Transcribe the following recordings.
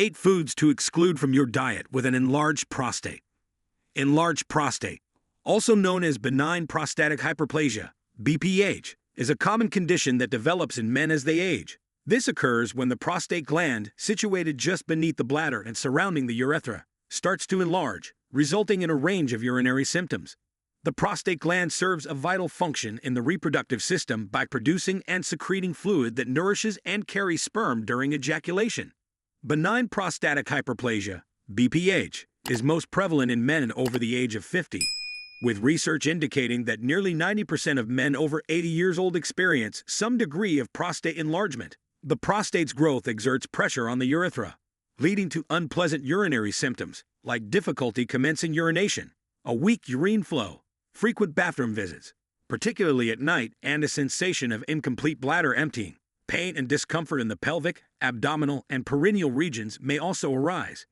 8 foods to exclude from your diet with an enlarged prostate. Enlarged prostate, also known as benign prostatic hyperplasia, BPH, is a common condition that develops in men as they age. This occurs when the prostate gland, situated just beneath the bladder and surrounding the urethra, starts to enlarge, resulting in a range of urinary symptoms. The prostate gland serves a vital function in the reproductive system by producing and secreting fluid that nourishes and carries sperm during ejaculation. Benign prostatic hyperplasia, BPH, is most prevalent in men over the age of 50, with research indicating that nearly 90% of men over 80 years old experience some degree of prostate enlargement. The prostate's growth exerts pressure on the urethra, leading to unpleasant urinary symptoms like difficulty commencing urination, a weak urine flow, frequent bathroom visits, particularly at night, and a sensation of incomplete bladder emptying. Pain and discomfort in the pelvic, abdominal, and perineal regions may also arise.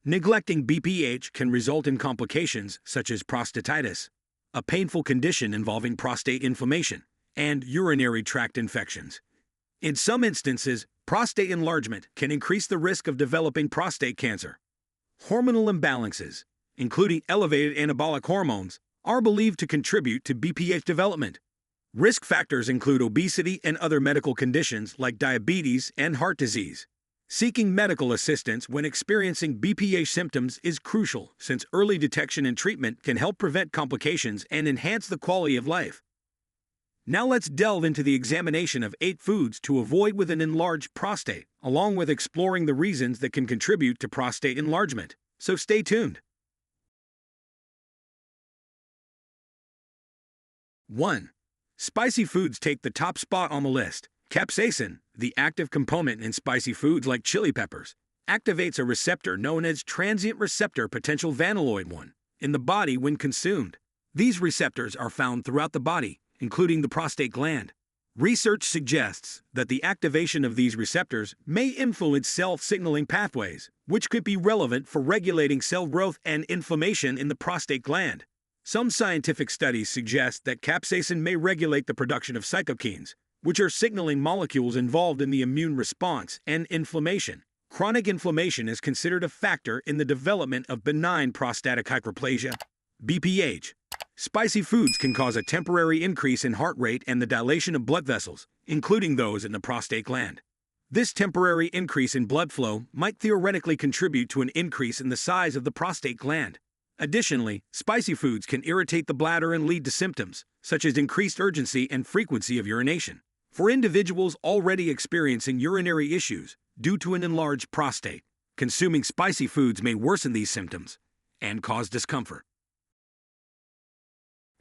Neglecting BPH can result in complications such as prostatitis, a painful condition involving prostate inflammation, and urinary tract infections. In some instances, prostate enlargement can increase the risk of developing prostate cancer. Hormonal imbalances, including elevated anabolic hormones, are believed to contribute to BPH development. Risk factors include obesity and other medical conditions like diabetes and heart disease. Seeking medical assistance when experiencing BPH symptoms is crucial, since early detection and treatment can help prevent complications and enhance the quality of life. Now let's delve into the examination of 8 foods to avoid with an enlarged prostate, along with exploring the reasons that can contribute to prostate enlargement. So stay tuned. 1. Spicy foods take the top spot on the list. Capsaicin, the active component in spicy foods like chili peppers, activates a receptor known as transient receptor potential vanilloid 1 in the body when consumed. These receptors are found throughout the body, including the prostate gland. Research suggests that the activation of these receptors may influence cell signaling pathways, which could be relevant for regulating cell growth and inflammation in the prostate gland. Some scientific studies suggest that capsaicin may regulate the production of cytokines, which are signaling molecules involved in the immune response and inflammation. Chronic inflammation is considered a factor in the development of benign prostatic hyperplasia, BPH. Spicy foods can cause a temporary increase in heart rate and the dilation of blood vessels, including those in the prostate gland. This temporary increase in blood flow might theoretically contribute to an increase in the size of the prostate gland. Additionally, spicy foods can irritate the bladder and lead to symptoms, such as increased urgency and frequency of urination. For individuals already experiencing urinary issues due to an enlarged prostate, consuming spicy foods may worsen these symptoms and cause discomfort.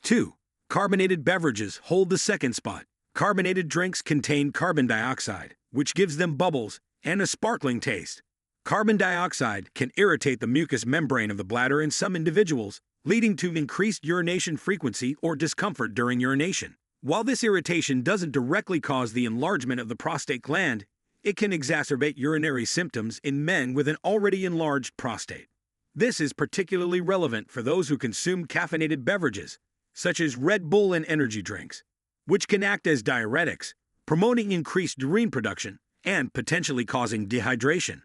2. Carbonated beverages hold the second spot. Carbonated drinks contain carbon dioxide, which gives them bubbles and a sparkling taste. Carbon dioxide can irritate the mucous membrane of the bladder in some individuals, leading to increased urination frequency or discomfort during urination. While this irritation doesn't directly cause the enlargement of the prostate gland, it can exacerbate urinary symptoms in men with an already enlarged prostate. This is particularly relevant for those who consume caffeinated beverages, such as Red Bull and energy drinks, which can act as diuretics, promoting increased urine production and potentially causing dehydration.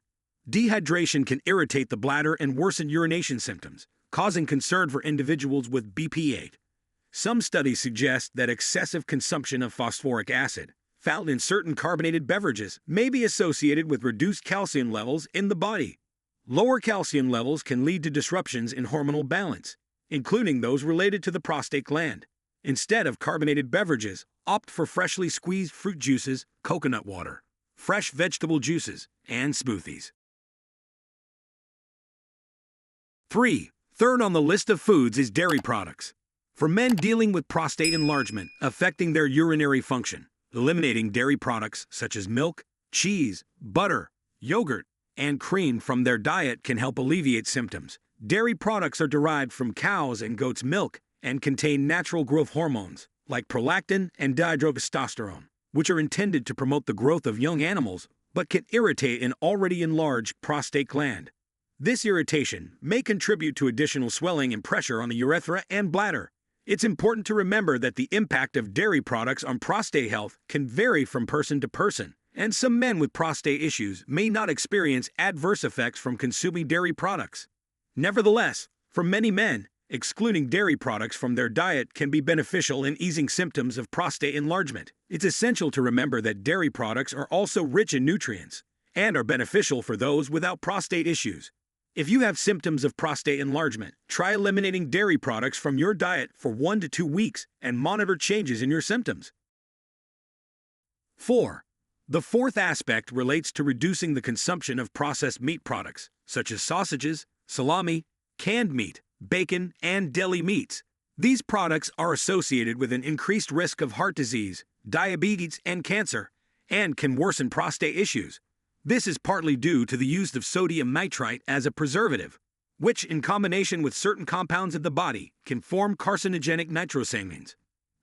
Dehydration can irritate the bladder and worsen urination symptoms, causing concern for individuals with BPH. Some studies suggest that excessive consumption of phosphoric acid, found in certain carbonated beverages, may be associated with reduced calcium levels in the body. Lower calcium levels can lead to disruptions in hormonal balance, including those related to the prostate gland. Instead of carbonated beverages, opt for freshly squeezed fruit juices, coconut water, fresh vegetable juices, and smoothies. 3. Third on the list of foods is dairy products. For men dealing with prostate enlargement affecting their urinary function, eliminating dairy products such as milk, cheese, butter, yogurt, and cream from their diet can help alleviate symptoms. Dairy products are derived from cows' and goats' milk and contain natural growth hormones like prolactin and dihydrotestosterone, which are intended to promote the growth of young animals but can irritate an already enlarged prostate gland. This irritation may contribute to additional swelling and pressure on the urethra and bladder. It's important to remember that the impact of dairy products on prostate health can vary from person to person, and some men with prostate issues may not experience adverse effects from consuming dairy products. Nevertheless, for many men, excluding dairy products from their diet can be beneficial in easing symptoms of prostate enlargement. It's essential to remember that dairy products are also rich in nutrients and are beneficial for those without prostate issues. If you have symptoms of prostate enlargement, try eliminating dairy products from your diet for 1 to 2 weeks and monitor changes in your symptoms. 4. The fourth aspect relates to reducing the consumption of processed meat products, such as sausages, salami, canned meat, bacon, and deli meats. These products are associated with an increased risk of heart disease, diabetes, and cancer, and can worsen prostate issues. This is partly due to the use of sodium nitrite as a preservative, which, in combination with certain compounds of the body, can form carcinogenic nitrosamines.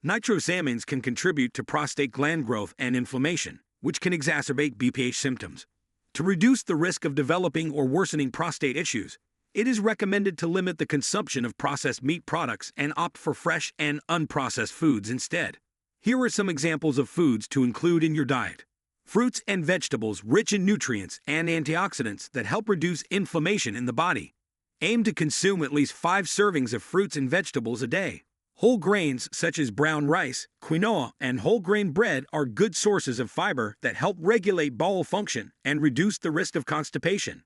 Nitrosamines can contribute to prostate gland growth and inflammation, which can exacerbate BPH symptoms. To reduce the risk of developing or worsening prostate issues, it is recommended to limit the consumption of processed meat products and opt for fresh and unprocessed foods instead. Here are some examples of foods to include in your diet. Fruits and vegetables rich in nutrients and antioxidants that help reduce inflammation in the body. Aim to consume at least 5 servings of fruits and vegetables a day. Whole grains such as brown rice, quinoa, and whole grain bread are good sources of fiber that help regulate bowel function and reduce the risk of constipation.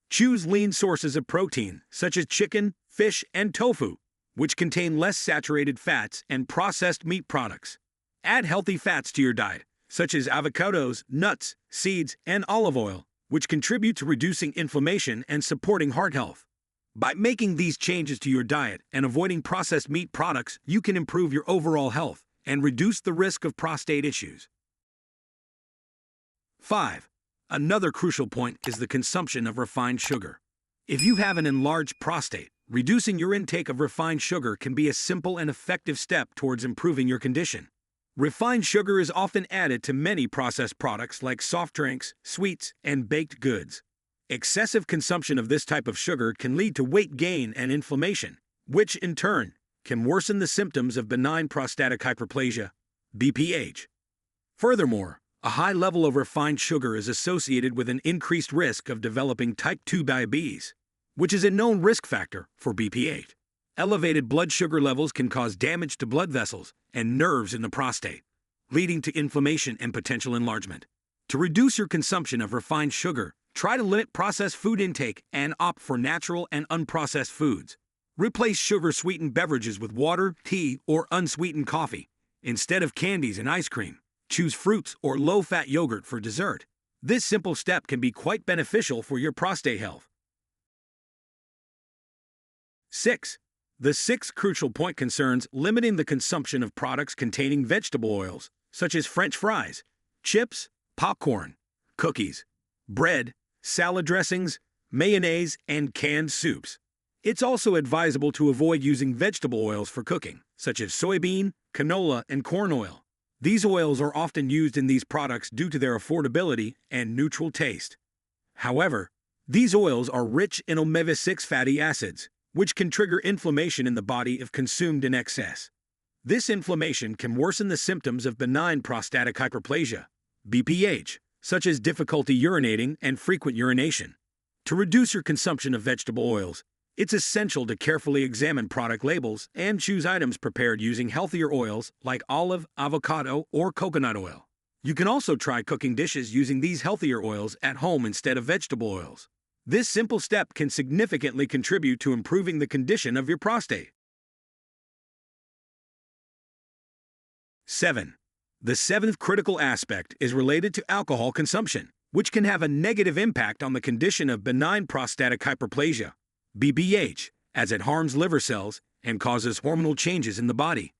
Choose lean sources of protein, such as chicken, fish, and tofu, which contain less saturated fats and processed meat products. Add healthy fats to your diet, such as avocados, nuts, seeds, and olive oil, which contribute to reducing inflammation and supporting heart health. By making these changes to your diet and avoiding processed meat products, you can improve your overall health and reduce the risk of prostate issues. 5. Another crucial point is the consumption of refined sugar. If you have an enlarged prostate, reducing your intake of refined sugar can be a simple and effective step towards improving your condition. Refined sugar is often added to many processed products like soft drinks, sweets, and baked goods. Excessive consumption of this type of sugar can lead to weight gain and inflammation, which in turn can worsen the symptoms of benign prostatic hyperplasia, BPH. Furthermore, a high level of refined sugar is associated with an increased risk of developing type 2 diabetes, which is a known risk factor for BPH. Elevated blood sugar levels can cause damage to blood vessels and nerves in the prostate, leading to inflammation and potential enlargement. To reduce your consumption of refined sugar, try to limit processed food intake and opt for natural and unprocessed foods. Replace sugar-sweetened beverages with water, tea, or unsweetened coffee. Instead of candies and ice cream, choose fruits or low-fat yogurt for dessert. This simple step can be quite beneficial for your prostate health. 6. The sixth crucial point concerns limiting the consumption of products containing vegetable oils, such as French fries, chips, popcorn, cookies, bread, salad dressings, mayonnaise, and canned soups. It's also advisable to avoid using vegetable oils for cooking, such as soybean, canola, and corn oil. These oils are often used in these products due to their affordability and neutral taste. However, these oils are rich in omega-6 fatty acids, which can trigger inflammation in the body if consumed in excess. This inflammation can worsen the symptoms of benign prostatic hyperplasia, BPH, such as difficulty urinating and frequent urination. To reduce your consumption of vegetable oils, it's essential to carefully examine product labels and choose items prepared using healthier oils like olive, avocado, or coconut oil. You can also try cooking dishes using these healthier oils at home instead of vegetable oils. This simple step can significantly contribute to improving the condition of your prostate. 7. The seventh critical aspect is related to alcohol consumption, which can have a negative impact on the condition of benign prostatic hyperplasia, BPH, as it harms liver cells and causes hormonal changes in the body.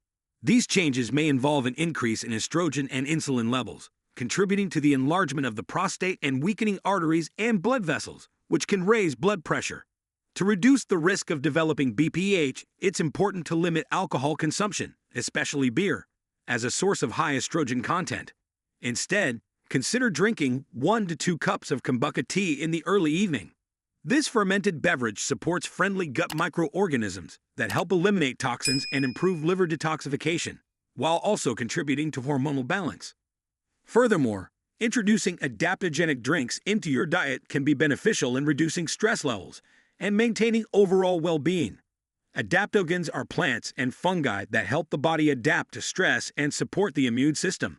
These changes may involve an increase in estrogen and insulin levels, contributing to the enlargement of the prostate and weakening arteries and blood vessels, which can raise blood pressure. To reduce the risk of developing BPH, it's important to limit alcohol consumption, especially beer, as a source of high estrogen content. Instead, consider drinking 1 to 2 cups of kombucha tea in the early evening. This fermented beverage supports friendly gut microorganisms that help eliminate toxins and improve liver detoxification, while also contributing to hormonal balance. Furthermore, Introducing adaptogenic drinks into your diet can be beneficial in reducing stress levels and maintaining overall well-being. Adaptogens are plants and fungi that help the body adapt to stress and support the immune system.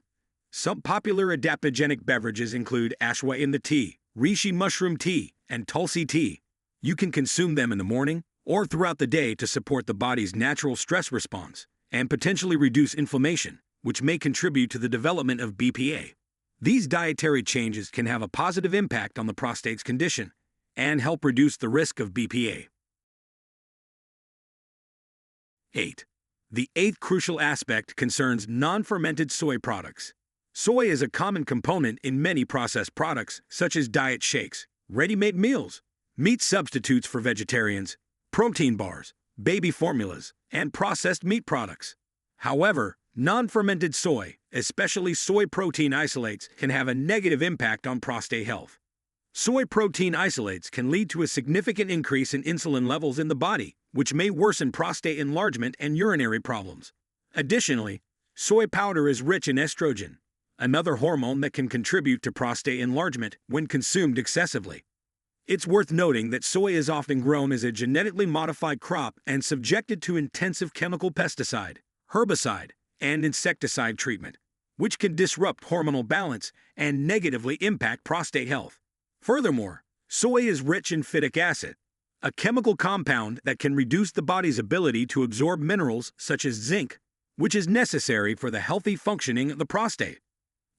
Some popular adaptogenic beverages include ashwagandha tea, reishi mushroom tea, and tulsi tea. You can consume them in the morning or throughout the day to support the body's natural stress response and potentially reduce inflammation, which may contribute to the development of BPA. These dietary changes can have a positive impact on the prostate's condition and help reduce the risk of BPA. 8. The eighth crucial aspect concerns non-fermented soy products. Soy is a common component in many processed products, such as diet shakes, ready-made meals, meat substitutes for vegetarians, protein bars, baby formulas, and processed meat products. However, non-fermented soy, especially soy protein isolates, can have a negative impact on prostate health. Soy protein isolates can lead to a significant increase in insulin levels in the body, which may worsen prostate enlargement and urinary problems. Additionally, soy powder is rich in estrogen, another hormone that can contribute to prostate enlargement when consumed excessively. It's worth noting that soy is often grown as a genetically modified crop and subjected to intensive chemical pesticide, herbicide, and insecticide treatment, which can disrupt hormonal balance and negatively impact prostate health. Furthermore, soy is rich in phytic acid, a chemical compound that can reduce the body's ability to absorb minerals such as zinc, which is necessary for the healthy functioning of the prostate.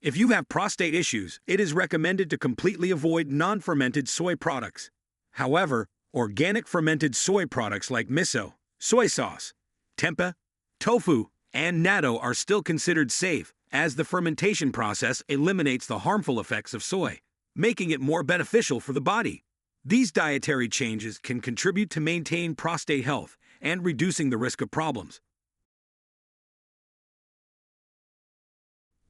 If you have prostate issues, it is recommended to completely avoid non-fermented soy products. However, organic fermented soy products like miso, soy sauce, tempeh, tofu, and natto are still considered safe, as the fermentation process eliminates the harmful effects of soy, making it more beneficial for the body. These dietary changes can contribute to maintain prostate health and reducing the risk of problems.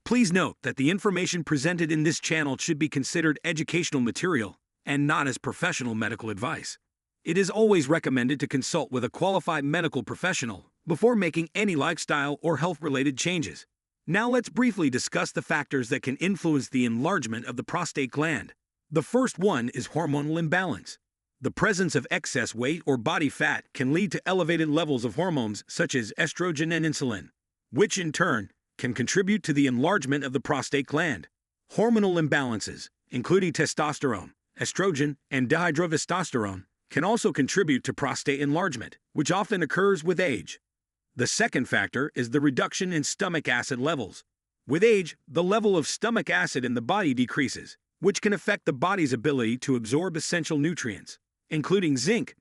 Please note that the information presented in this channel should be considered educational material and not as professional medical advice. It is always recommended to consult with a qualified medical professional before making any lifestyle or health-related changes. Now let's briefly discuss the factors that can influence the enlargement of the prostate gland. The first one is hormonal imbalance. The presence of excess weight or body fat can lead to elevated levels of hormones such as estrogen and insulin, which in turn can contribute to the enlargement of the prostate gland. Hormonal imbalances, including testosterone, estrogen, and dihydrotestosterone, can also contribute to prostate enlargement, which often occurs with age. The second factor is the reduction in stomach acid levels. With age, the level of stomach acid in the body decreases, which can affect the body's ability to absorb essential nutrients, including zinc,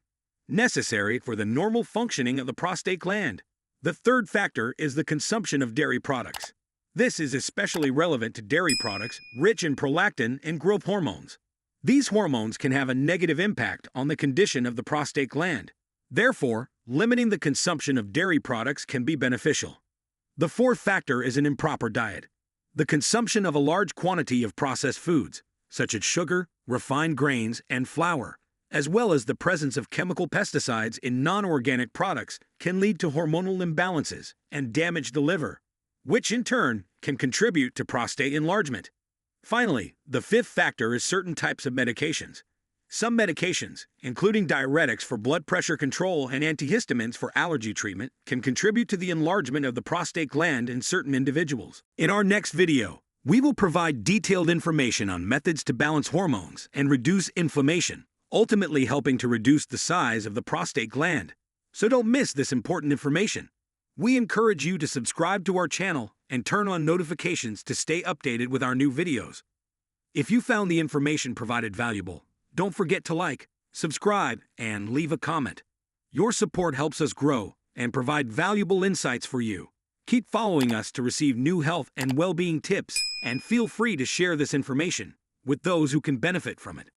necessary for the normal functioning of the prostate gland. The third factor is the consumption of dairy products. This is especially relevant to dairy products rich in prolactin and growth hormones. These hormones can have a negative impact on the condition of the prostate gland. Therefore, limiting the consumption of dairy products can be beneficial. The fourth factor is an improper diet. The consumption of a large quantity of processed foods, such as sugar, refined grains, and flour, as well as the presence of chemical pesticides in non-organic products, can lead to hormonal imbalances and damage the liver, which in turn can contribute to prostate enlargement. Finally, the fifth factor is certain types of medications. Some medications, including diuretics for blood pressure control and antihistamines for allergy treatment, can contribute to the enlargement of the prostate gland in certain individuals. In our next video, we will provide detailed information on methods to balance hormones and reduce inflammation, ultimately helping to reduce the size of the prostate gland. So don't miss this important information. We encourage you to subscribe to our channel and turn on notifications to stay updated with our new videos. If you found the information provided valuable, don't forget to like, subscribe, and leave a comment. Your support helps us grow and provide valuable insights for you. Keep following us to receive new health and well-being tips, and feel free to share this information with those who can benefit from it.